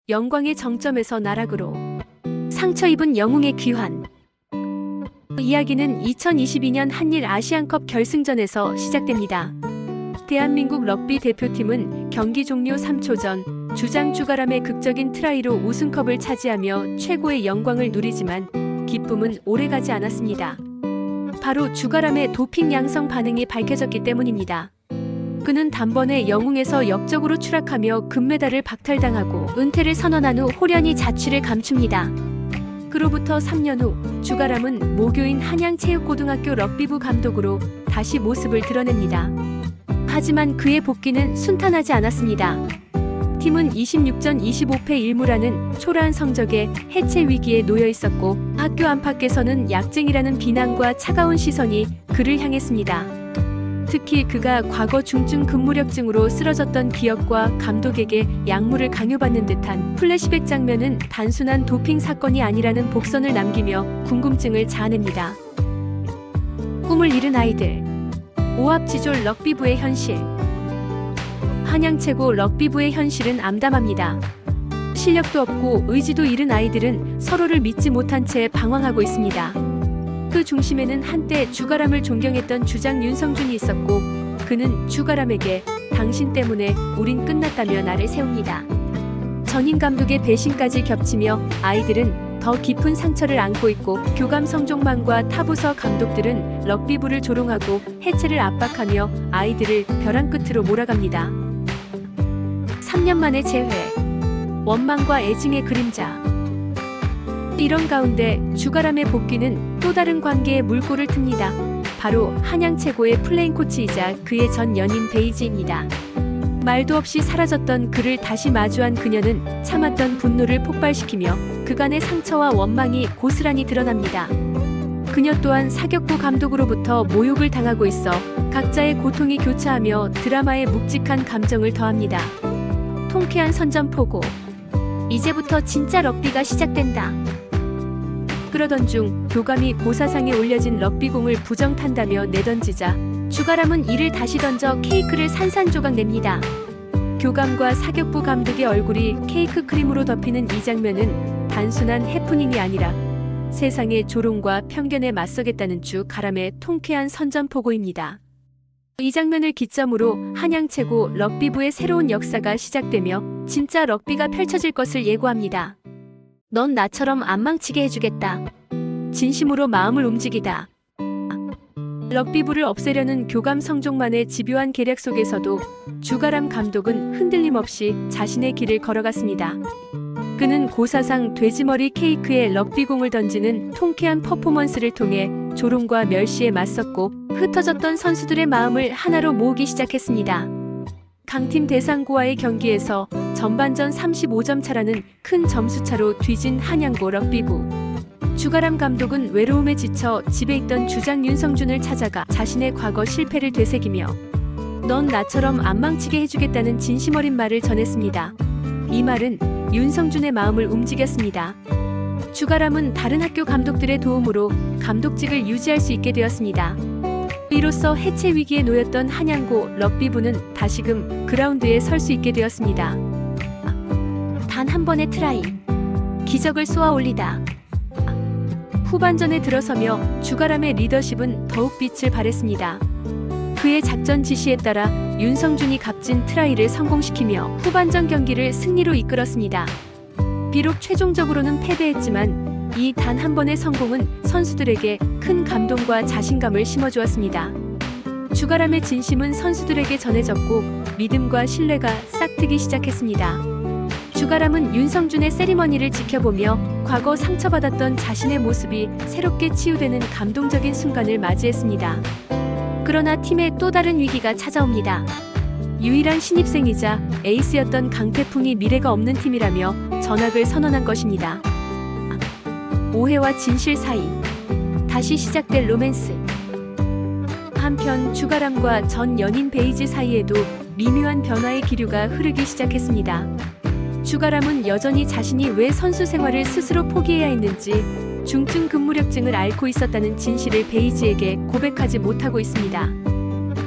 영광의 정점에서 나락으로 상처 입은 영웅의 귀환. 이야기는 2022년 한일 아시안컵 결승전에서 시작됩니다. 대한민국 럭비 대표팀은 경기 종료 3초 전 주장 주가람의 극적인 트라이로 우승컵을 차지하며 최고의 영광을 누리지만 기쁨은 오래가지 않았습니다. 바로 주가람의 도핑 양성 반응이 밝혀졌기 때문입니다. 그는 단번에 영웅에서 역적으로 추락하며 금메달을 박탈당하고 은퇴를 선언한 후 호련히 자취를 감춥니다. 그로부터 3년 후 주가람은 모교인 한양체육고등학교 럭비부 감독으로 다시 모습을 드러냅니다. 하지만 그의 복귀는 순탄하지 않았습니다. 팀은 26전 25패 1무라는 초라한 성적에 해체 위기에 놓여 있었고 학교 안팎에서는 약쟁이라는 비난과 차가운 시선이 그를 향했습니다. 특히 그가 과거 중증 근무력증으로 쓰러졌던 기억과 감독에게 약물을 강요받는 듯한 플래시백 장면은 단순한 도핑 사건이 아니라는 복선을 남기며 궁금증을 자아냅니다. 꿈을 잃은 아이들. 오합지졸 럭비부의 현실. 한양 최고 럭비부의 현실은 암담합니다. 실력도 없고 의지도 잃은 아이들은 서로를 믿지 못한 채 방황하고 있습니다. 그 중심에는 한때 주가람을 존경했던 주장 윤성준이 있었고 그는 주가람에게 당신 때문에 우린 끝났다며 나를 세웁니다. 전임 감독의 배신까지 겹치며 아이들은 더 깊은 상처를 안고 있고 교감 성종만과 타부서 감독들은 럭비부를 조롱하고 해체를 압박하며 아이들을 벼랑 끝으로 몰아갑니다. 3년 만에 재회. 원망과 애증의 그림자. 이런 가운데 주가람의 복귀는 또 다른 관계에 물꼬를 틉니다. 바로 한양 최고의 플레잉 코치이자 그의 전 연인 베이지입니다. 말도 없이 사라졌던 그를 다시 마주한 그녀는 참았던 분노를 폭발시키며 그간의 상처와 원망이 고스란히 드러납니다. 그녀 또한 사격부 감독으로부터 모욕을 당하고 있어 각자의 고통이 교차하며 드라마에 묵직한 감정을 더합니다. 통쾌한 선전포고. 이제부터 진짜 럭비가 시작된다. 그러던 중 교감이 고사상에 올려진 럭비공을 부정탄다며 내던지자 주가람은 이를 다시 던져 케이크를 산산조각 냅니다. 교감과 사격부 감독의 얼굴이 케이크 크림으로 덮이는 이 장면은 단순한 해프닝이 아니라 세상의 조롱과 편견에 맞서겠다는 주가람의 통쾌한 선전포고입니다. 이 장면을 기점으로 한양 최고 럭비부의 새로운 역사가 시작되며 진짜 럭비가 펼쳐질 것을 예고합니다. 넌 나처럼 안 망치게 해주겠다. 진심으로 마음을 움직이다. 럭비부를 없애려는 교감 성종만의 집요한 계략 속에서도 주가람 감독은 흔들림 없이 자신의 길을 걸어갔습니다. 그는 고사상 돼지머리 케이크에 럭비공을 던지는 통쾌한 퍼포먼스를 통해 조롱과 멸시에 맞섰고 흩어졌던 선수들의 마음을 하나로 모으기 시작했습니다. 강팀 대상고와의 경기에서 전반전 35점 차라는 큰 점수차로 뒤진 한양고 럭비부. 주가람 감독은 외로움에 지쳐 집에 있던 주장 윤성준을 찾아가 자신의 과거 실패를 되새기며 넌 나처럼 안 망치게 해주겠다는 진심 어린 말을 전했습니다. 이 말은 윤성준의 마음을 움직였습니다. 주가람은 다른 학교 감독들의 도움으로 감독직을 유지할 수 있게 되었습니다. 이로써 해체 위기에 놓였던 한양고 럭비부는 다시금 그라운드에 설 수 있게 되었습니다. 단 한 번의 트라이. 기적을 쏘아 올리다. 후반전에 들어서며 주가람의 리더십은 더욱 빛을 발했습니다. 그의 작전 지시에 따라 윤성준이 값진 트라이를 성공시키며 후반전 경기를 승리로 이끌었습니다. 비록 최종적으로는 패배했지만 이 단 한 번의 성공은 선수들에게 큰 감동과 자신감을 심어주었습니다. 주가람의 진심은 선수들에게 전해졌고 믿음과 신뢰가 싹트기 시작했습니다. 주가람은 윤성준의 세리머니를 지켜보며 과거 상처받았던 자신의 모습이 새롭게 치유되는 감동적인 순간을 맞이했습니다. 그러나 팀에 또 다른 위기가 찾아옵니다. 유일한 신입생이자 에이스였던 강태풍이 미래가 없는 팀이라며 전학을 선언한 것입니다. 오해와 진실 사이. 다시 시작될 로맨스. 한편 주가람과 전 연인 베이지 사이에도 미묘한 변화의 기류가 흐르기 시작했습니다. 주가람은 여전히 자신이 왜 선수 생활을 스스로 포기해야 했는지 중증 근무력증을 앓고 있었다는 진실을 베이지에게 고백하지 못하고 있습니다.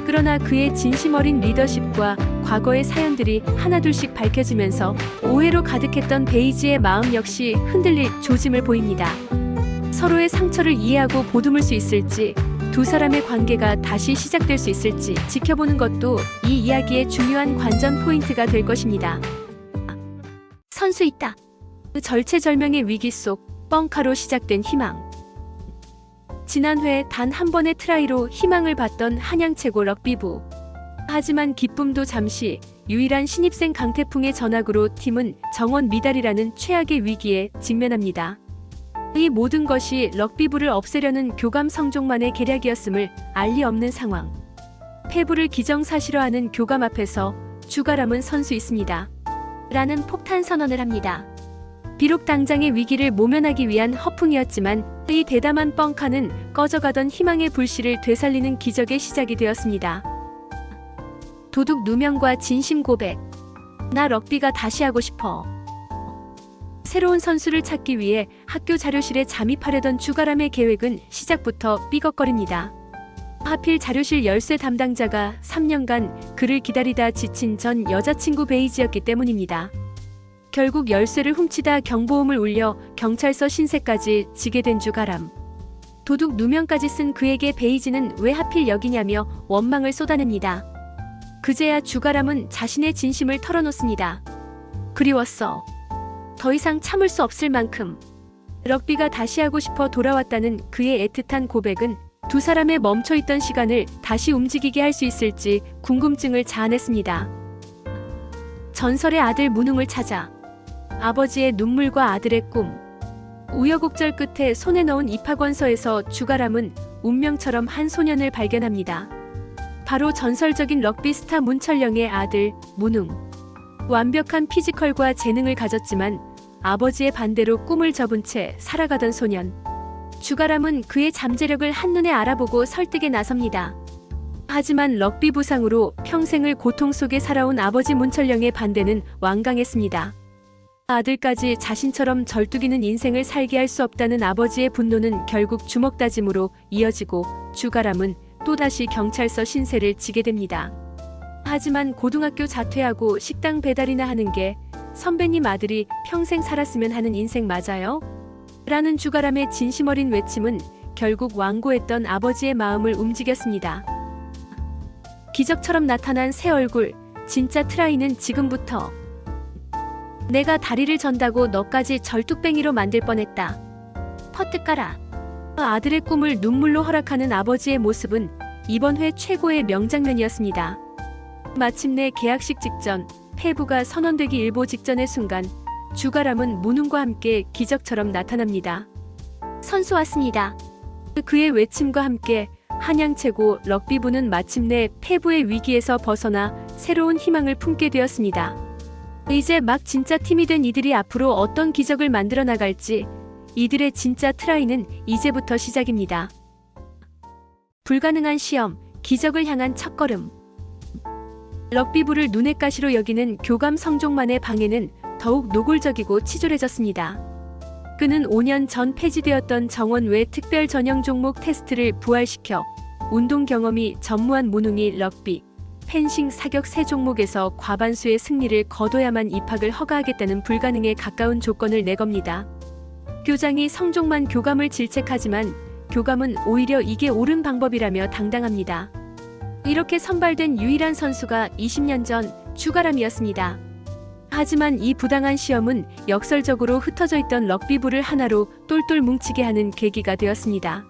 그러나 그의 진심 어린 리더십과 과거의 사연들이 하나둘씩 밝혀지면서 오해로 가득했던 베이지의 마음 역시 흔들릴 조짐을 보입니다. 서로의 상처를 이해하고 보듬을 수 있을지, 두 사람의 관계가 다시 시작될 수 있을지 지켜보는 것도 이 이야기의 중요한 관전 포인트가 될 것입니다. 선수 있다. 절체절명의 위기 속 뻥카로 시작된 희망. 지난 회 단 한 번의 트라이로 희망을 봤던 한양 최고 럭비부. 하지만 기쁨도 잠시, 유일한 신입생 강태풍의 전학으로 팀은 정원 미달이라는 최악의 위기에 직면합니다. 이 모든 것이 럭비부를 없애려는 교감 성종만의 계략이었음을 알 리 없는 상황. 패부를 기정사실화하는 교감 앞에서 주가람은 선수 있습니다. 라는 폭탄 선언을 합니다. 비록 당장의 위기를 모면하기 위한 허풍이었지만 이 대담한 뻥카는 꺼져가던 희망의 불씨를 되살리는 기적의 시작이 되었습니다. 도둑 누명과 진심 고백. 나 럭비가 다시 하고 싶어. 새로운 선수를 찾기 위해 학교 자료실에 잠입하려던 주가람의 계획은 시작부터 삐걱거립니다. 하필 자료실 열쇠 담당자가 3년간 그를 기다리다 지친 전 여자친구 베이지였기 때문입니다. 결국 열쇠를 훔치다 경보음을 울려 경찰서 신세까지 지게 된 주가람. 도둑 누명까지 쓴 그에게 베이지는 왜 하필 여기냐며 원망을 쏟아냅니다. 그제야 주가람은 자신의 진심을 털어놓습니다. 그리웠어. 더 이상 참을 수 없을 만큼. 럭비가 다시 하고 싶어 돌아왔다는 그의 애틋한 고백은 두 사람의 멈춰있던 시간을 다시 움직이게 할 수 있을지 궁금증을 자아냈습니다. 전설의 아들 문웅을 찾아. 아버지의 눈물과 아들의 꿈. 우여곡절 끝에 손에 넣은 입학원서에서 주가람은 운명처럼 한 소년을 발견합니다. 바로 전설적인 럭비 스타 문철영의 아들 문웅. 완벽한 피지컬과 재능을 가졌지만 아버지의 반대로 꿈을 접은 채 살아가던 소년. 주가람은 그의 잠재력을 한눈에 알아보고 설득에 나섭니다. 하지만 럭비 부상으로 평생을 고통 속에 살아온 아버지 문철영의 반대는 완강했습니다. 아들까지 자신처럼 절뚝이는 인생을 살게 할 수 없다는 아버지의 분노는 결국 주먹다짐으로 이어지고 주가람은 또다시 경찰서 신세를 지게 됩니다. 하지만 고등학교 자퇴하고 식당 배달이나 하는 게 선배님 아들이 평생 살았으면 하는 인생 맞아요? 라는 주가람의 진심 어린 외침은 결국 완고했던 아버지의 마음을 움직였습니다. 기적처럼 나타난 새 얼굴, 진짜 트라이는 지금부터. 내가 다리를 전다고 너까지 절뚝뱅이로 만들 뻔했다. 퍼뜩 깔아. 아들의 꿈을 눈물로 허락하는 아버지의 모습은 이번 회 최고의 명장면이었습니다. 마침내 계약식 직전, 패부가 선언되기 일보 직전의 순간 주가람은 문웅과 함께 기적처럼 나타납니다. 선수 왔습니다. 그의 외침과 함께 한양 최고 럭비부는 마침내 패부의 위기에서 벗어나 새로운 희망을 품게 되었습니다. 이제 막 진짜 팀이 된 이들이 앞으로 어떤 기적을 만들어 나갈지, 이들의 진짜 트라이는 이제부터 시작입니다. 불가능한 시험, 기적을 향한 첫걸음. 럭비부를 눈의 가시로 여기는 교감 성종만의 방해는 더욱 노골적이고 치졸해졌습니다. 그는 5년 전 폐지되었던 정원 외 특별 전형 종목 테스트를 부활시켜 운동 경험이 전무한 문웅이 럭비, 펜싱 사격 세 종목에서 과반수의 승리를 거둬야만 입학을 허가하겠다는 불가능에 가까운 조건을 내겁니다. 교장이 성종만 교감을 질책하지만 교감은 오히려 이게 옳은 방법이라며 당당합니다. 이렇게 선발된 유일한 선수가 20년 전 주가람이었습니다. 하지만 이 부당한 시험은 역설적으로 흩어져 있던 럭비부를 하나로 똘똘 뭉치게 하는 계기가 되었습니다.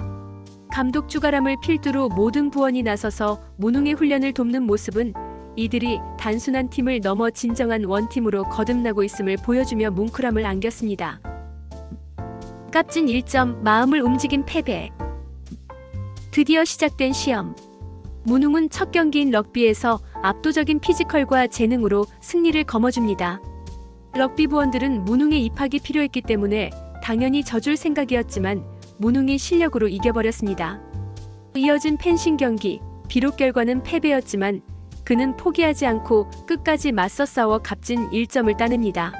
감독 주가람을 필두로 모든 부원이 나서서 문웅의 훈련을 돕는 모습은 이들이 단순한 팀을 넘어 진정한 원팀으로 거듭나고 있음을 보여주며 뭉클함을 안겼습니다. 값진 1점, 마음을 움직인 패배. 드디어 시작된 시험. 문웅은 첫 경기인 럭비에서 압도적인 피지컬과 재능으로 승리를 거머�줍니다. 럭비 부원들은 문웅의 입학이 필요했기 때문에 당연히 져줄 생각이었지만 문웅이 실력으로 이겨버렸습니다. 이어진 펜싱 경기, 비록 결과는 패배였지만 그는 포기하지 않고 끝까지 맞서 싸워 값진 1점을 따냅니다.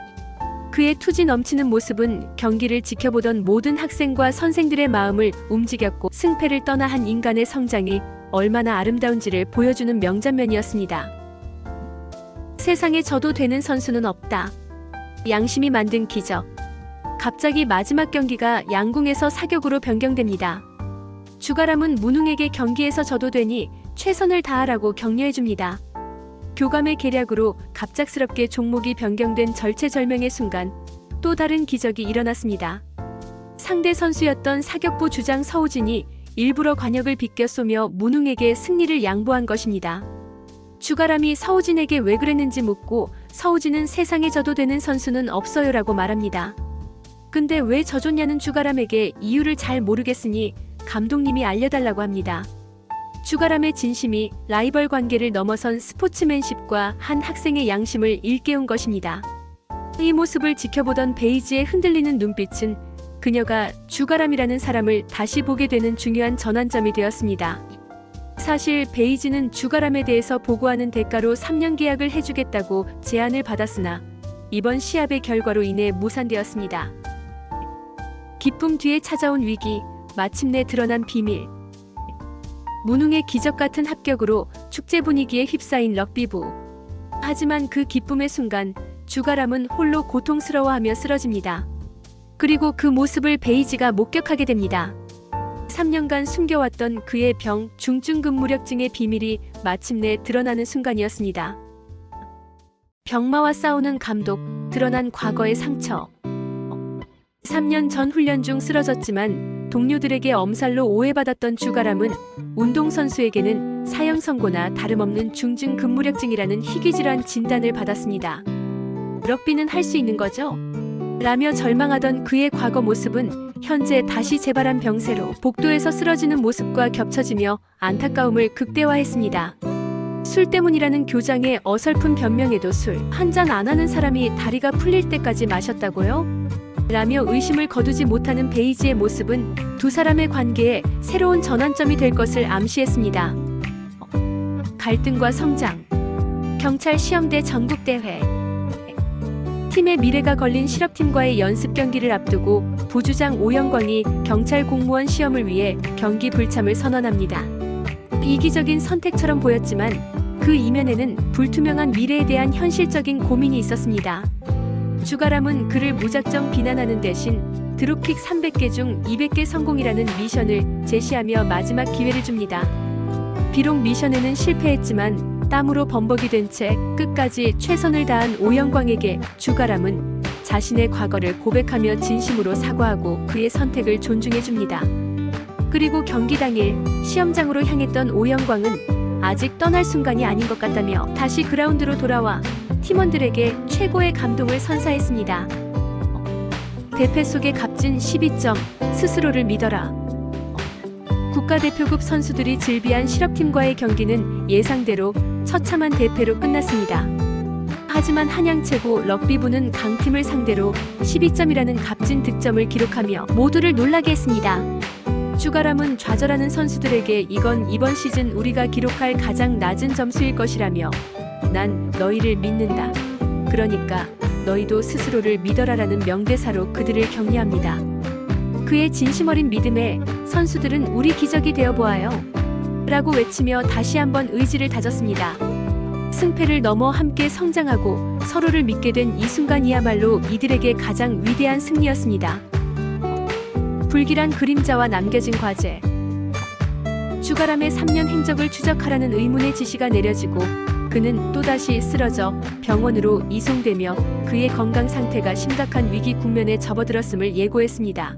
그의 투지 넘치는 모습은 경기를 지켜보던 모든 학생과 선생들의 마음을 움직였고 승패를 떠나 한 인간의 성장이 얼마나 아름다운지를 보여주는 명장면이었습니다. 세상에 져도 되는 선수는 없다. 양심이 만든 기적. 갑자기 마지막 경기가 양궁에서 사격으로 변경됩니다. 주가람은 문웅에게 경기에서 져도 되니 최선을 다하라고 격려해줍니다. 교감의 계략으로 갑작스럽게 종목이 변경된 절체절명의 순간 또 다른 기적이 일어났습니다. 상대 선수였던 사격부 주장 서우진이 일부러 관역을 비껴 쏘며 문웅에게 승리를 양보한 것입니다. 주가람이 서우진에게 왜 그랬는지 묻고 서우진은 세상에 져도 되는 선수는 없어요라고 말합니다. 근데 왜 져줬냐는 주가람에게 이유를 잘 모르겠으니 감독님이 알려달라고 합니다. 주가람의 진심이 라이벌 관계를 넘어선 스포츠맨십과 한 학생의 양심을 일깨운 것입니다. 이 모습을 지켜보던 베이지의 흔들리는 눈빛은 그녀가 주가람이라는 사람을 다시 보게 되는 중요한 전환점이 되었습니다. 사실 베이지는 주가람에 대해서 보고하는 대가로 3년 계약을 해주겠다고 제안을 받았으나 이번 시합의 결과로 인해 무산되었습니다. 기쁨 뒤에 찾아온 위기, 마침내 드러난 비밀. 문웅의 기적 같은 합격으로 축제 분위기에 휩싸인 럭비부. 하지만 그 기쁨의 순간 주가람은 홀로 고통스러워하며 쓰러집니다. 그리고 그 모습을 베이지가 목격하게 됩니다. 3년간 숨겨왔던 그의 병, 중증근무력증의 비밀이 마침내 드러나는 순간이었습니다. 병마와 싸우는 감독, 드러난 과거의 상처. 3년 전 훈련 중 쓰러졌지만 동료들에게 엄살로 오해받았던 주가람은 운동선수에게는 사형선고나 다름없는 중증근무력증이라는 희귀질환 진단을 받았습니다. 럭비는 할 수 있는 거죠? 라며 절망하던 그의 과거 모습은 현재 다시 재발한 병세로 복도에서 쓰러지는 모습과 겹쳐지며 안타까움을 극대화했습니다. 술 때문이라는 교장의 어설픈 변명에도 술 한 잔 안 하는 사람이 다리가 풀릴 때까지 마셨다고요? 라며 의심을 거두지 못하는 베이지의 모습은 두 사람의 관계에 새로운 전환점이 될 것을 암시했습니다. 갈등과 성장. 경찰 시험대 전국대회. 팀의 미래가 걸린 실업팀과의 연습 경기를 앞두고 부주장 오영광이 경찰 공무원 시험을 위해 경기 불참을 선언합니다. 이기적인 선택처럼 보였지만 그 이면에는 불투명한 미래에 대한 현실적인 고민이 있었습니다. 주가람은 그를 무작정 비난하는 대신 드롭킥 300개 중 200개 성공이라는 미션을 제시하며 마지막 기회를 줍니다. 비록 미션에는 실패했지만 땀으로 범벅이 된 채 끝까지 최선을 다한 오영광에게 주가람은 자신의 과거를 고백하며 진심으로 사과하고 그의 선택을 존중해줍니다. 그리고 경기 당일 시험장으로 향했던 오영광은 아직 떠날 순간이 아닌 것 같다며 다시 그라운드로 돌아와 팀원들에게 최고의 감동을 선사했습니다. 대패 속에 값진 12점, 스스로를 믿어라. 국가대표급 선수들이 즐비한 실업팀과의 경기는 예상대로 처참한 대패로 끝났습니다. 하지만 한양 최고 럭비부는 강팀을 상대로 12점이라는 값진 득점을 기록하며 모두를 놀라게 했습니다. 주가람은 좌절하는 선수들에게 이건 이번 시즌 우리가 기록할 가장 낮은 점수일 것이라며 난 너희를 믿는다. 그러니까 너희도 스스로를 믿어라라는 명대사로 그들을 격려합니다. 그의 진심 어린 믿음에 선수들은 우리 기적이 되어 보아요. 라고 외치며 다시 한번 의지를 다졌습니다. 승패를 넘어 함께 성장하고 서로를 믿게 된 이 순간이야말로 이들에게 가장 위대한 승리였습니다. 불길한 그림자와 남겨진 과제. 주가람의 3년 행적을 추적하라는 의문의 지시가 내려지고 그는 또다시 쓰러져 병원으로 이송되며 그의 건강 상태가 심각한 위기 국면에 접어들었음을 예고했습니다.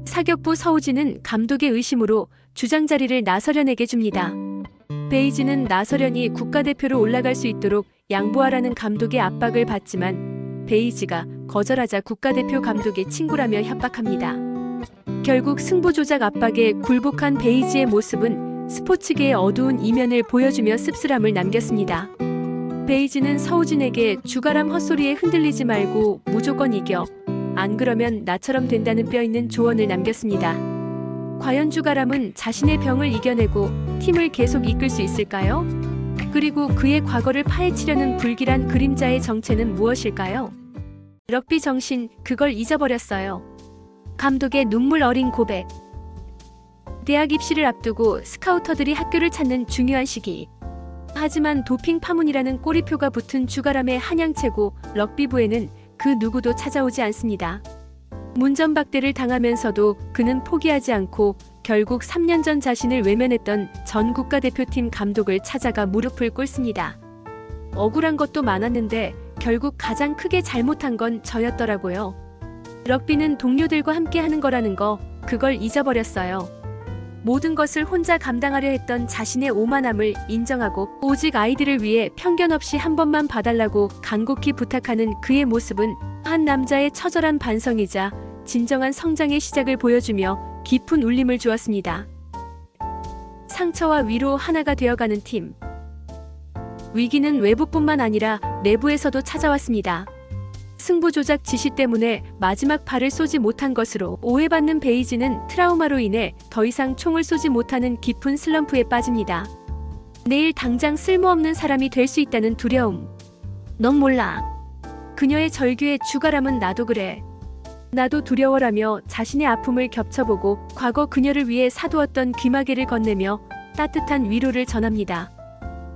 사격부 서우진은 감독의 의심으로 주장 자리를 나서련에게 줍니다. 베이지는 나서련이 국가대표로 올라갈 수 있도록 양보하라는 감독의 압박을 받지만 베이지가 거절하자 국가대표 감독의 친구라며 협박합니다. 결국 승부 조작 압박에 굴복한 베이지의 모습은 스포츠계의 어두운 이면을 보여주며 씁쓸함을 남겼습니다. 베이지는 서우진에게 주가람 헛소리에 흔들리지 말고 무조건 이겨. 안 그러면 나처럼 된다는 뼈있는 조언을 남겼습니다. 과연 주가람은 자신의 병을 이겨내고 팀을 계속 이끌 수 있을까요? 그리고 그의 과거를 파헤치려는 불길한 그림자의 정체는 무엇일까요? 럭비 정신, 그걸 잊어버렸어요. 감독의 눈물 어린 고백. 대학 입시를 앞두고 스카우터들이 학교를 찾는 중요한 시기. 하지만 도핑 파문이라는 꼬리표가 붙은 주가람의 한양 최고 럭비부에는 그 누구도 찾아오지 않습니다. 문전박대를 당하면서도 그는 포기하지 않고 결국 3년 전 자신을 외면했던 전 국가대표팀 감독을 찾아가 무릎을 꿇습니다. 억울한 것도 많았는데 결국 가장 크게 잘못한 건 저였더라고요. 럭비는 동료들과 함께 하는 거라는 거, 그걸 잊어버렸어요. 모든 것을 혼자 감당하려 했던 자신의 오만함을 인정하고 오직 아이들을 위해 편견 없이 한 번만 봐달라고 간곡히 부탁하는 그의 모습은 한 남자의 처절한 반성이자 진정한 성장의 시작을 보여주며 깊은 울림을 주었습니다. 상처와 위로 하나가 되어가는 팀. 위기는 외부뿐만 아니라 내부에서도 찾아왔습니다. 승부 조작 지시 때문에 마지막 발을 쏘지 못한 것으로 오해받는 베이지는 트라우마로 인해 더 이상 총을 쏘지 못하는 깊은 슬럼프에 빠집니다. 내일 당장 쓸모없는 사람이 될 수 있다는 두려움. 넌 몰라. 그녀의 절규의 주가람은 나도 그래. 나도 두려워라며 자신의 아픔을 겹쳐보고 과거 그녀를 위해 사두었던 귀마개를 건네며 따뜻한 위로를 전합니다.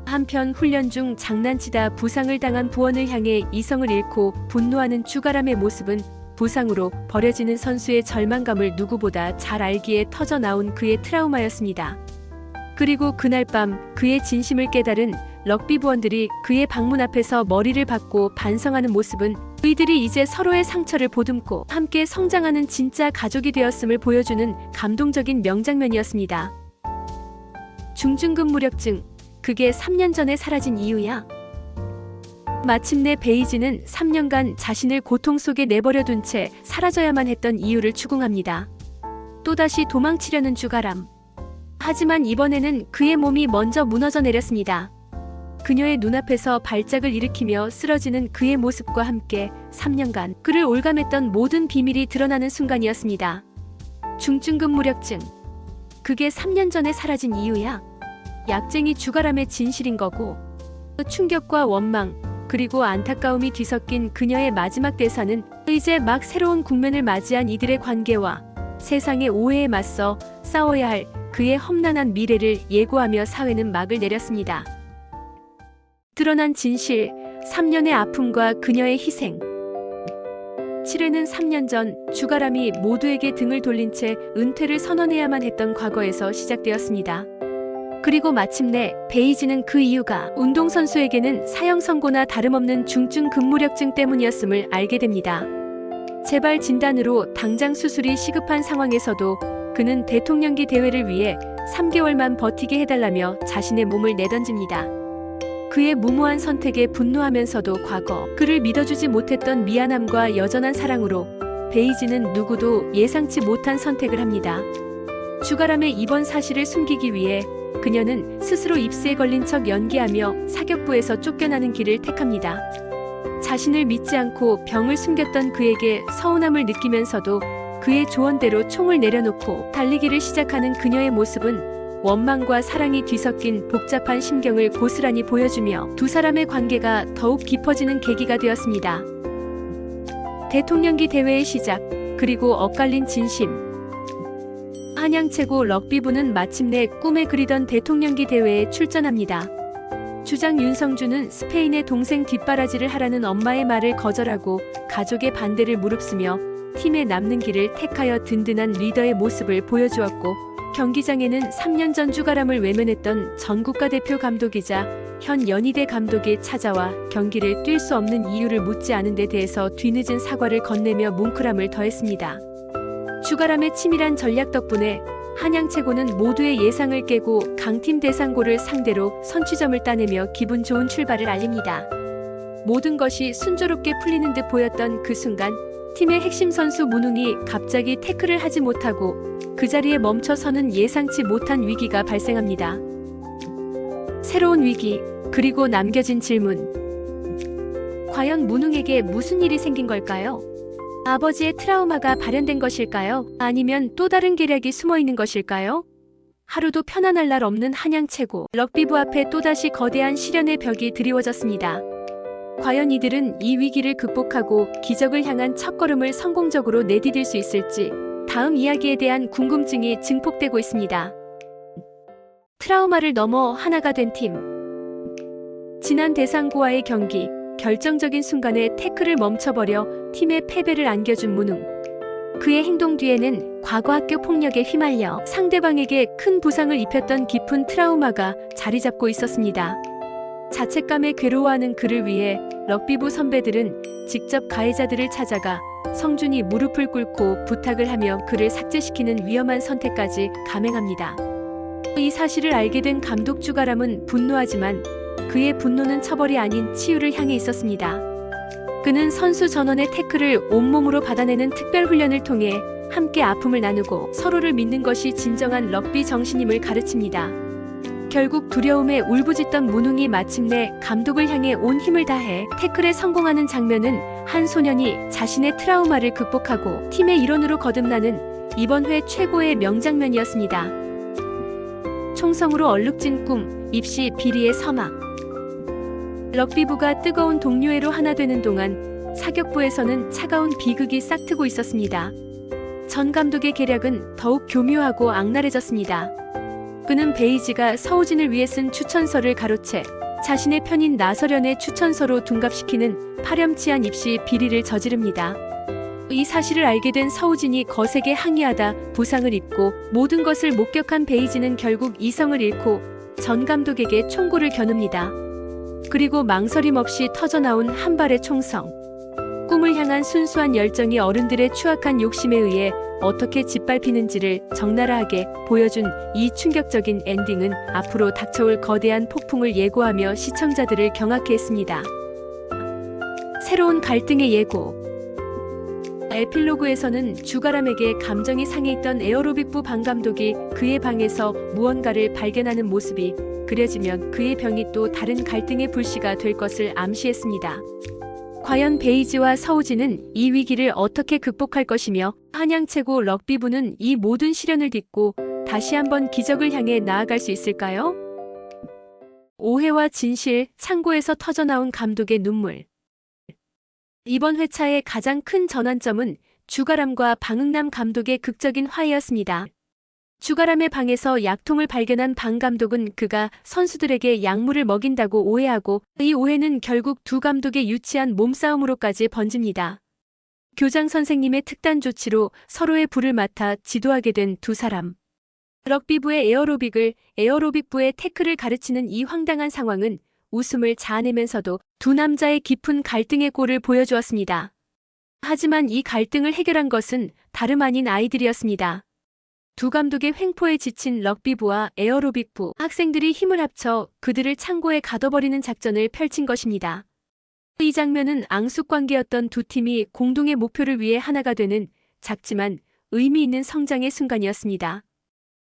한편 훈련 중 장난치다 부상을 당한 부원을 향해 이성을 잃고 분노하는 주가람의 모습은 부상으로 버려지는 선수의 절망감을 누구보다 잘 알기에 터져나온 그의 트라우마였습니다. 그리고 그날 밤 그의 진심을 깨달은 럭비 부원들이 그의 방문 앞에서 머리를 박고 반성하는 모습은 그이들이 이제 서로의 상처를 보듬고 함께 성장하는 진짜 가족이 되었음을 보여주는 감동적인 명장면이었습니다. 중증근 무력증, 그게 3년 전에 사라진 이유야? 마침내 베이지는 3년간 자신을 고통 속에 내버려둔 채 사라져야만 했던 이유를 추궁합니다. 또다시 도망치려는 주가람. 하지만 이번에는 그의 몸이 먼저 무너져 내렸습니다. 그녀의 눈앞에서 발작을 일으키며 쓰러지는 그의 모습과 함께 3년간 그를 올감했던 모든 비밀이 드러나는 순간이었습니다. 중증근 무력증. 그게 3년 전에 사라진 이유야? 약쟁이 주가람의 진실인 거고, 충격과 원망, 그리고 안타까움이 뒤섞인 그녀의 마지막 대사는 이제 막 새로운 국면을 맞이한 이들의 관계와 세상의 오해에 맞서 싸워야 할 그의 험난한 미래를 예고하며 사회는 막을 내렸습니다. 드러난 진실, 3년의 아픔과 그녀의 희생. 7회는 3년 전 주가람이 모두에게 등을 돌린 채 은퇴를 선언해야만 했던 과거에서 시작되었습니다. 그리고 마침내 베이지는 그 이유가 운동선수에게는 사형 선고나 다름없는 중증 근무력증 때문이었음을 알게 됩니다. 재발 진단으로 당장 수술이 시급한 상황에서도 그는 대통령기 대회를 위해 3개월만 버티게 해달라며 자신의 몸을 내던집니다. 그의 무모한 선택에 분노하면서도 과거 그를 믿어주지 못했던 미안함과 여전한 사랑으로 베이지는 누구도 예상치 못한 선택을 합니다. 주가람의 이번 사실을 숨기기 위해 그녀는 스스로 입스에 걸린 척 연기하며 사격부에서 쫓겨나는 길을 택합니다. 자신을 믿지 않고 병을 숨겼던 그에게 서운함을 느끼면서도 그의 조언대로 총을 내려놓고 달리기를 시작하는 그녀의 모습은 원망과 사랑이 뒤섞인 복잡한 심경을 고스란히 보여주며 두 사람의 관계가 더욱 깊어지는 계기가 되었습니다. 대통령기 대회의 시작, 그리고 엇갈린 진심. 한양 최고 럭비부는 마침내 꿈에 그리던 대통령기 대회에 출전합니다. 주장 윤성주는 스페인의 동생 뒷바라지를 하라는 엄마의 말을 거절하고 가족의 반대를 무릅쓰며 팀에 남는 길을 택하여 든든한 리더의 모습을 보여주었고, 경기장에는 3년 전 주가람을 외면했던 전 국가대표 감독이자 현 연희대 감독이 찾아와 경기를 뛸 수 없는 이유를 묻지 않은 데 대해서 뒤늦은 사과를 건네며 뭉클함을 더했습니다. 주가람의 치밀한 전략 덕분에 한양 최고는 모두의 예상을 깨고 강팀 대상고를 상대로 선취점을 따내며 기분 좋은 출발을 알립니다. 모든 것이 순조롭게 풀리는 듯 보였던 그 순간, 팀의 핵심 선수 문웅이 갑자기 태클을 하지 못하고 그 자리에 멈춰서는 예상치 못한 위기가 발생합니다. 새로운 위기, 그리고 남겨진 질문. 과연 문웅에게 무슨 일이 생긴 걸까요? 아버지의 트라우마가 발현된 것일까요? 아니면 또 다른 계략이 숨어있는 것일까요? 하루도 편안할 날 없는 한양 최고 럭비부 앞에 또다시 거대한 시련의 벽이 드리워졌습니다. 과연 이들은 이 위기를 극복하고 기적을 향한 첫걸음을 성공적으로 내디딜 수 있을지, 다음 이야기에 대한 궁금증이 증폭되고 있습니다. 트라우마를 넘어 하나가 된 팀. 지난 대상고와의 경기, 결정적인 순간에 태클을 멈춰버려 팀의 패배를 안겨준 문웅. 그의 행동 뒤에는 과거 학교 폭력에 휘말려 상대방에게 큰 부상을 입혔던 깊은 트라우마가 자리 잡고 있었습니다. 자책감에 괴로워하는 그를 위해 럭비부 선배들은 직접 가해자들을 찾아가 성준이 무릎을 꿇고 부탁을 하며 그를 삭제시키는 위험한 선택까지 감행합니다. 이 사실을 알게 된 감독 주가람은 분노하지만 그의 분노는 처벌이 아닌 치유를 향해 있었습니다. 그는 선수 전원의 태클을 온몸으로 받아내는 특별 훈련을 통해 함께 아픔을 나누고 서로를 믿는 것이 진정한 럭비 정신임을 가르칩니다. 결국 두려움에 울부짖던 문웅이 마침내 감독을 향해 온 힘을 다해 태클에 성공하는 장면은 한 소년이 자신의 트라우마를 극복하고 팀의 일원으로 거듭나는 이번 회 최고의 명장면이었습니다. 총성으로 얼룩진 꿈, 입시 비리의 서막. 럭비부가 뜨거운 동료애로 하나 되는 동안 사격부에서는 차가운 비극이 싹트고 있었습니다. 전 감독의 계략은 더욱 교묘하고 악랄해졌습니다. 그는 베이지가 서우진을 위해 쓴 추천서를 가로채 자신의 편인 나설현의 추천서로 둔갑시키는 파렴치한 입시 비리를 저지릅니다. 이 사실을 알게 된 서우진이 거세게 항의하다 부상을 입고 모든 것을 목격한 베이지는 결국 이성을 잃고 전 감독에게 총구를 겨눕니다. 그리고 망설임 없이 터져나온 한 발의 총성. 꿈을 향한 순수한 열정이 어른들의 추악한 욕심에 의해 어떻게 짓밟히는지를 적나라하게 보여준 이 충격적인 엔딩은 앞으로 닥쳐올 거대한 폭풍을 예고하며 시청자들을 경악해 했습니다. 새로운 갈등의 예고. 에필로그에서는 주가람에게 감정이 상해있던 에어로빅부 방 감독이 그의 방에서 무언가를 발견하는 모습이 그려지면 그의 병이 또 다른 갈등의 불씨가 될 것을 암시했습니다. 과연 베이지와 서우진은 이 위기를 어떻게 극복할 것이며 한양 최고 럭비부는 이 모든 시련을 딛고 다시 한번 기적을 향해 나아갈 수 있을까요? 오해와 진실, 창고에서 터져나온 감독의 눈물. 이번 회차의 가장 큰 전환점은 주가람과 방응남 감독의 극적인 화해였습니다. 주가람의 방에서 약통을 발견한 방 감독은 그가 선수들에게 약물을 먹인다고 오해하고 이 오해는 결국 두 감독의 유치한 몸싸움으로까지 번집니다. 교장 선생님의 특단 조치로 서로의 불을 맡아 지도하게 된 두 사람. 럭비부의 에어로빅부의 태클을 가르치는 이 황당한 상황은 웃음을 자아내면서도 두 남자의 깊은 갈등의 꼴을 보여주었습니다. 하지만 이 갈등을 해결한 것은 다름 아닌 아이들이었습니다. 두 감독의 횡포에 지친 럭비부와 에어로빅부 학생들이 힘을 합쳐 그들을 창고에 가둬버리는 작전을 펼친 것입니다. 이 장면은 앙숙관계였던 두 팀이 공동의 목표를 위해 하나가 되는 작지만 의미 있는 성장의 순간이었습니다.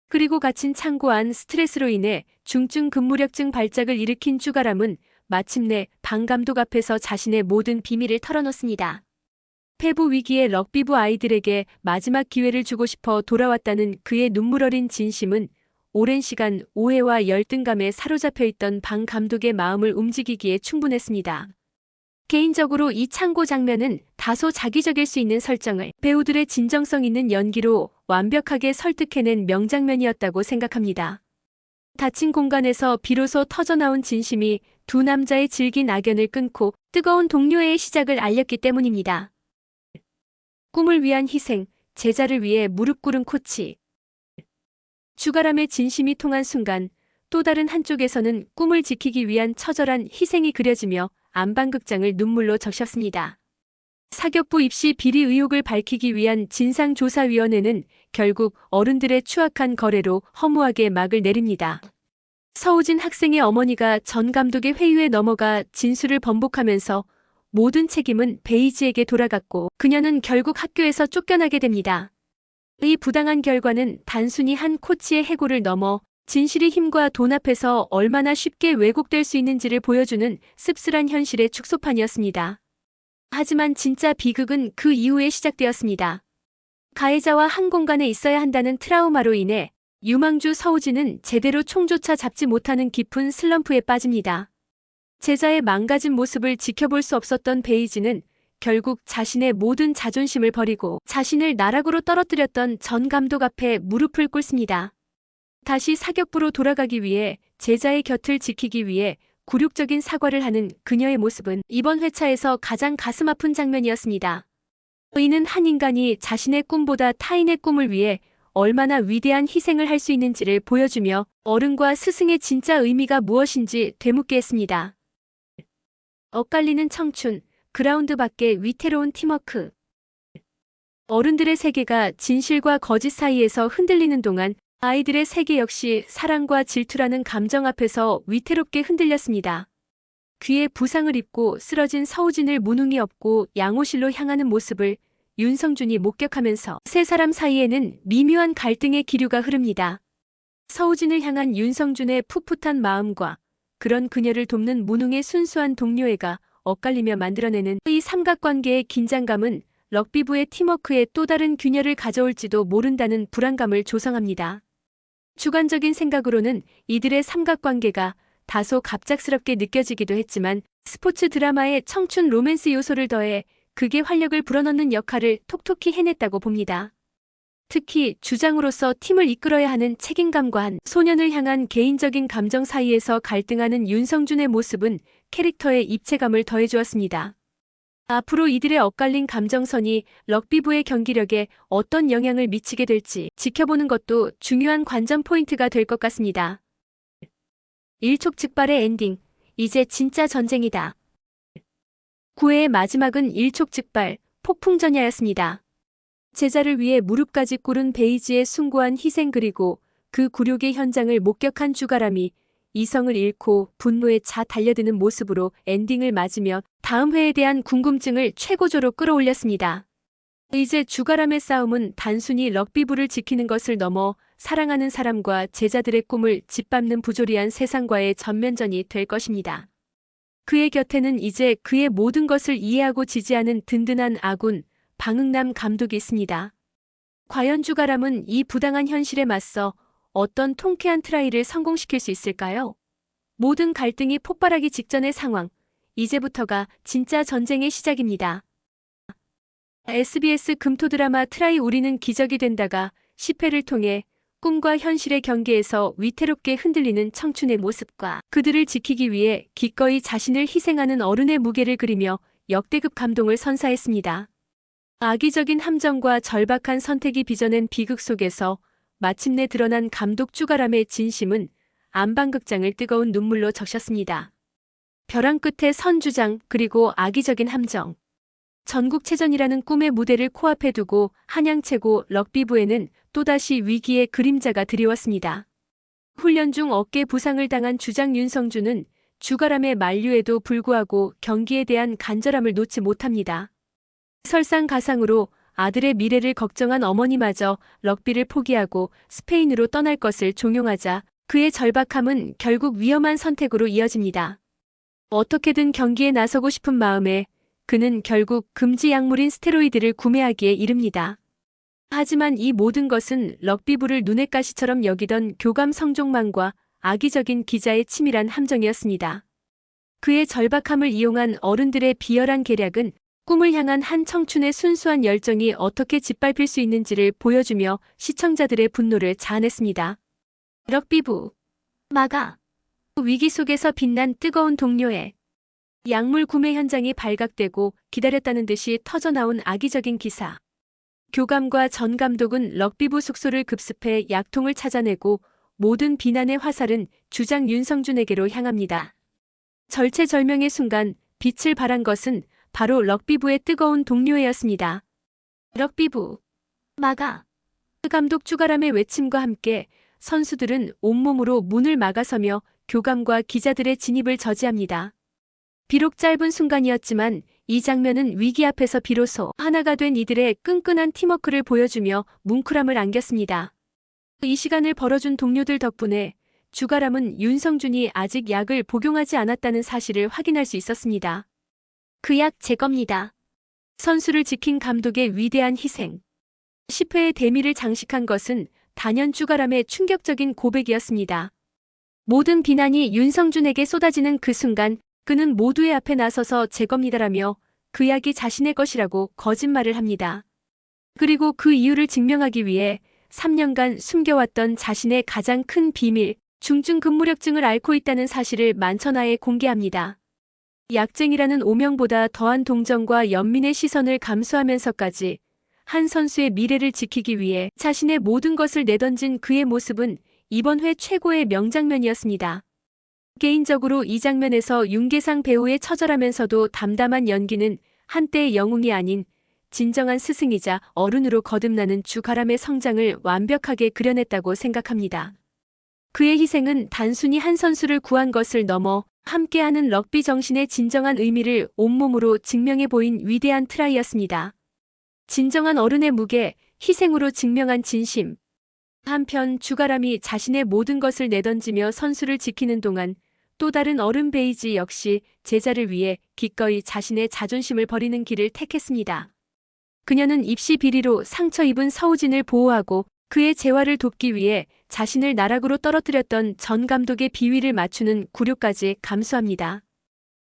그리고 갇힌 창고 안 스트레스로 인해 중증 근무력증 발작을 일으킨 주가람은 마침내 방 감독 앞에서 자신의 모든 비밀을 털어놓습니다. 패부 위기의 럭비부 아이들에게 마지막 기회를 주고 싶어 돌아왔다는 그의 눈물 어린 진심은 오랜 시간 오해와 열등감에 사로잡혀 있던 방 감독의 마음을 움직이기에 충분했습니다. 개인적으로 이 창고 장면은 다소 자기적일 수 있는 설정을 배우들의 진정성 있는 연기로 완벽하게 설득해낸 명장면이었다고 생각합니다. 닫힌 공간에서 비로소 터져나온 진심이 두 남자의 질긴 악연을 끊고 뜨거운 동료애의 시작을 알렸기 때문입니다. 꿈을 위한 희생, 제자를 위해 무릎 꿇은 코치. 주가람의 진심이 통한 순간 또 다른 한쪽에서는 꿈을 지키기 위한 처절한 희생이 그려지며 안방극장을 눈물로 적셨습니다. 사격부 입시 비리 의혹을 밝히기 위한 진상조사위원회는 결국 어른들의 추악한 거래로 허무하게 막을 내립니다. 서우진 학생의 어머니가 전 감독의 회유에 넘어가 진술을 번복하면서 모든 책임은 베이지에게 돌아갔고 그녀는 결국 학교에서 쫓겨나게 됩니다. 이 부당한 결과는 단순히 한 코치의 해고를 넘어 진실이 힘과 돈 앞에서 얼마나 쉽게 왜곡될 수 있는지를 보여주는 씁쓸한 현실의 축소판이었습니다. 하지만 진짜 비극은 그 이후에 시작되었습니다. 가해자와 한 공간에 있어야 한다는 트라우마로 인해 유망주 서우진은 제대로 총조차 잡지 못하는 깊은 슬럼프에 빠집니다. 제자의 망가진 모습을 지켜볼 수 없었던 베이지는 결국 자신의 모든 자존심을 버리고 자신을 나락으로 떨어뜨렸던 전 감독 앞에 무릎을 꿇습니다. 다시 사격부로 돌아가기 위해 제자의 곁을 지키기 위해 굴욕적인 사과를 하는 그녀의 모습은 이번 회차에서 가장 가슴 아픈 장면이었습니다. 이는 한 인간이 자신의 꿈보다 타인의 꿈을 위해 얼마나 위대한 희생을 할 수 있는지를 보여주며 어른과 스승의 진짜 의미가 무엇인지 되묻게 했습니다. 엇갈리는 청춘, 그라운드 밖의 위태로운 팀워크. 어른들의 세계가 진실과 거짓 사이에서 흔들리는 동안 아이들의 세계 역시 사랑과 질투라는 감정 앞에서 위태롭게 흔들렸습니다. 귀에 부상을 입고 쓰러진 서우진을 무능히 업고 양호실로 향하는 모습을 윤성준이 목격하면서 세 사람 사이에는 미묘한 갈등의 기류가 흐릅니다. 서우진을 향한 윤성준의 풋풋한 마음과 그런 그녀를 돕는 무능의 순수한 동료애가 엇갈리며 만들어내는 이 삼각관계의 긴장감은 럭비부의 팀워크에 또 다른 균열을 가져올지도 모른다는 불안감을 조성합니다. 주관적인 생각으로는 이들의 삼각관계가 다소 갑작스럽게 느껴지기도 했지만 스포츠 드라마의 청춘 로맨스 요소를 더해 극의 활력을 불어넣는 역할을 톡톡히 해냈다고 봅니다. 특히 주장으로서 팀을 이끌어야 하는 책임감과 한 소년을 향한 개인적인 감정 사이에서 갈등하는 윤성준의 모습은 캐릭터의 입체감을 더해주었습니다. 앞으로 이들의 엇갈린 감정선이 럭비부의 경기력에 어떤 영향을 미치게 될지 지켜보는 것도 중요한 관전 포인트가 될 것 같습니다. 일촉즉발의 엔딩, 이제 진짜 전쟁이다. 9회의 마지막은 일촉즉발, 폭풍전야였습니다. 제자를 위해 무릎까지 꿇은 베이지의 숭고한 희생 그리고 그 굴욕의 현장을 목격한 주가람이 이성을 잃고 분노에 차 달려드는 모습으로 엔딩을 맞으며 다음 회에 대한 궁금증을 최고조로 끌어올렸습니다. 이제 주가람의 싸움은 단순히 럭비부를 지키는 것을 넘어 사랑하는 사람과 제자들의 꿈을 짓밟는 부조리한 세상과의 전면전이 될 것입니다. 그의 곁에는 이제 그의 모든 것을 이해하고 지지하는 든든한 아군, 방응남 감독이 있습니다. 과연 주가람은 이 부당한 현실에 맞서 어떤 통쾌한 트라이를 성공시킬 수 있을까요? 모든 갈등이 폭발하기 직전의 상황, 이제부터가 진짜 전쟁의 시작입니다. SBS 금토 드라마 트라이 우리는 기적이 된다가 10회를 통해 꿈과 현실의 경계에서 위태롭게 흔들리는 청춘의 모습과 그들을 지키기 위해 기꺼이 자신을 희생하는 어른의 무게를 그리며 역대급 감동을 선사했습니다. 악의적인 함정과 절박한 선택이 빚어낸 비극 속에서 마침내 드러난 감독 주가람의 진심은 안방극장을 뜨거운 눈물로 적셨습니다. 벼랑 끝에 선주장 그리고 악의적인 함정. 전국체전이라는 꿈의 무대를 코앞에 두고 한양 최고 럭비부에는 또다시 위기의 그림자가 드리웠습니다. 훈련 중 어깨 부상을 당한 주장 윤성준은 주가람의 만류에도 불구하고 경기에 대한 간절함을 놓지 못합니다. 설상가상으로 아들의 미래를 걱정한 어머니마저 럭비를 포기하고 스페인으로 떠날 것을 종용하자 그의 절박함은 결국 위험한 선택으로 이어집니다. 어떻게든 경기에 나서고 싶은 마음에 그는 결국 금지 약물인 스테로이드를 구매하기에 이릅니다. 하지만 이 모든 것은 럭비부를 눈엣 가시처럼 여기던 교감 성종만과 악의적인 기자의 치밀한 함정이었습니다. 그의 절박함을 이용한 어른들의 비열한 계략은 꿈을 향한 한 청춘의 순수한 열정이 어떻게 짓밟힐 수 있는지를 보여주며 시청자들의 분노를 자아냈습니다. 럭비부 마가 위기 속에서 빛난 뜨거운 동료애. 약물 구매 현장이 발각되고 기다렸다는 듯이 터져나온 악의적인 기사. 교감과 전 감독은 럭비부 숙소를 급습해 약통을 찾아내고 모든 비난의 화살은 주장 윤성준에게로 향합니다. 절체절명의 순간 빛을 발한 것은 바로 럭비부의 뜨거운 동료애였습니다. 럭비부 마가. 감독 주가람의 외침과 함께 선수들은 온몸으로 문을 막아서며 교감과 기자들의 진입을 저지합니다. 비록 짧은 순간이었지만 이 장면은 위기 앞에서 비로소 하나가 된 이들의 끈끈한 팀워크를 보여주며 뭉클함을 안겼습니다. 이 시간을 벌어준 동료들 덕분에 주가람은 윤성준이 아직 약을 복용하지 않았다는 사실을 확인할 수 있었습니다. 그 약 제 겁니다. 선수를 지킨 감독의 위대한 희생. 10회의 대미를 장식한 것은 단연 주가람의 충격적인 고백이었습니다. 모든 비난이 윤성준에게 쏟아지는 그 순간 그는 모두의 앞에 나서서 제 겁니다라며 그 약이 자신의 것이라고 거짓말을 합니다. 그리고 그 이유를 증명하기 위해 3년간 숨겨왔던 자신의 가장 큰 비밀, 중증 근무력증을 앓고 있다는 사실을 만천하에 공개합니다. 약쟁이라는 오명보다 더한 동정과 연민의 시선을 감수하면서까지 한 선수의 미래를 지키기 위해 자신의 모든 것을 내던진 그의 모습은 이번 회 최고의 명장면이었습니다. 개인적으로 이 장면에서 윤계상 배우의 처절하면서도 담담한 연기는 한때의 영웅이 아닌 진정한 스승이자 어른으로 거듭나는 주가람의 성장을 완벽하게 그려냈다고 생각합니다. 그의 희생은 단순히 한 선수를 구한 것을 넘어 함께하는 럭비 정신의 진정한 의미를 온몸으로 증명해 보인 위대한 트라이였습니다. 진정한 어른의 무게, 희생으로 증명한 진심. 한편 주가람이 자신의 모든 것을 내던지며 선수를 지키는 동안 또 다른 어른 베이지 역시 제자를 위해 기꺼이 자신의 자존심을 버리는 길을 택했습니다. 그녀는 입시 비리로 상처 입은 서우진을 보호하고 그의 재활을 돕기 위해 자신을 나락으로 떨어뜨렸던 전 감독의 비위를 맞추는 굴욕까지 감수합니다.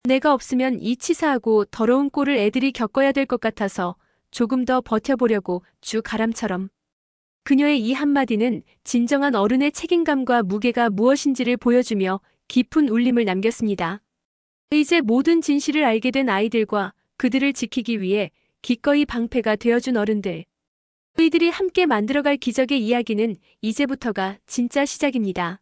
내가 없으면 이 치사하고 더러운 꼴을 애들이 겪어야 될 것 같아서 조금 더 버텨보려고 주가람처럼. 그녀의 이 한마디는 진정한 어른의 책임감과 무게가 무엇인지를 보여주며 깊은 울림을 남겼습니다. 이제 모든 진실을 알게 된 아이들과 그들을 지키기 위해 기꺼이 방패가 되어준 어른들. 그이들이 함께 만들어갈 기적의 이야기는 이제부터가 진짜 시작입니다.